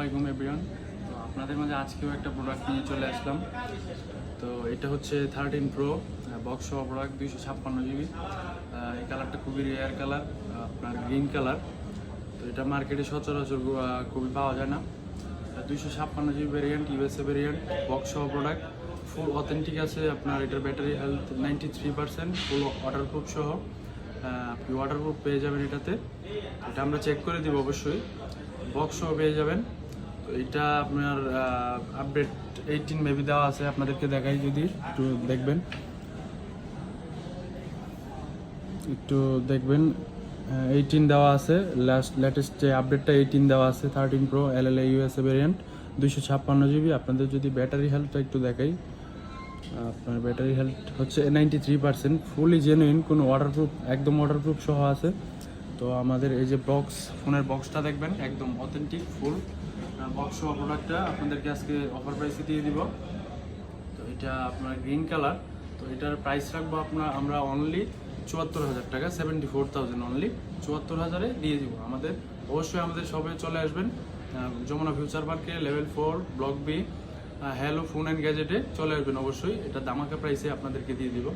আলাইকুম এভরিওয়ান। তো আপনাদের মাঝে আজকেও একটা প্রোডাক্ট নিয়ে চলে আসলাম। তো এটা হচ্ছে 13 প্রো বক্স সহ প্রোডাক্ট, 256 জিবি। এই কালারটা খুবই রেয়ার কালার, আপনার গ্রিন কালার। তো এটা মার্কেটে সচরাচর খুবই পাওয়া যায় না। 256 GB variant, USA variant, box সহ প্রোডাক্ট, ফুল অথেন্টিক আছে। আপনার এটার ব্যাটারি হেলথ 93%, ফুল ওয়াটারপ্রুফ সহ। আপনি ওয়াটারপ্রুফ পেয়ে যাবেন এটাতে। এটা আমরা চেক করে দিব অবশ্যই। বক্স সহ পেয়ে যাবেন। তো এটা আপনার আপডেট 18 মেবি দেওয়া আছে, আপনাদেরকে দেখাই যদি একটু দেখবেন, একটু দেখবেন। 18 দেওয়া আছে, লেটেস্ট যে আপডেটটা 18 দেওয়া আছে। 13 প্রো এলএলএ ইউএসএ ভেরিয়েন্ট, 256 জিবি। আপনাদের যদি ব্যাটারি হেলথটা একটু দেখাই, আপনার ব্যাটারি হেলথ হচ্ছে 93%, ফুলি জেনুইন, কোনো ওয়াটারপ্রুফ, একদম ওয়াটারপ্রুফ সহ আছে। তো আমাদের এই যে ফোনের বক্সটা দেখবেন, একদম অথেন্টিক ফুল বক্স সহ প্রোডাক্টটা আপনাদেরকে আজকে অফার প্রাইসে দিয়ে দিব। তো এটা আপনার গ্রিন কালার। তো এটার প্রাইস রাখবো আমরা অনলি 74,000 টাকা, 74,000 অনলি, 74,000-এ দিয়ে দিব। অবশ্যই আমাদের শপে চলে আসবেন, যমুনা ফিউচার পার্কে, level 4, block B, hello phone and গ্যাজেটে চলে আসবেন অবশ্যই। এটা দামাকা প্রাইসে আপনাদেরকে দিয়ে দিব।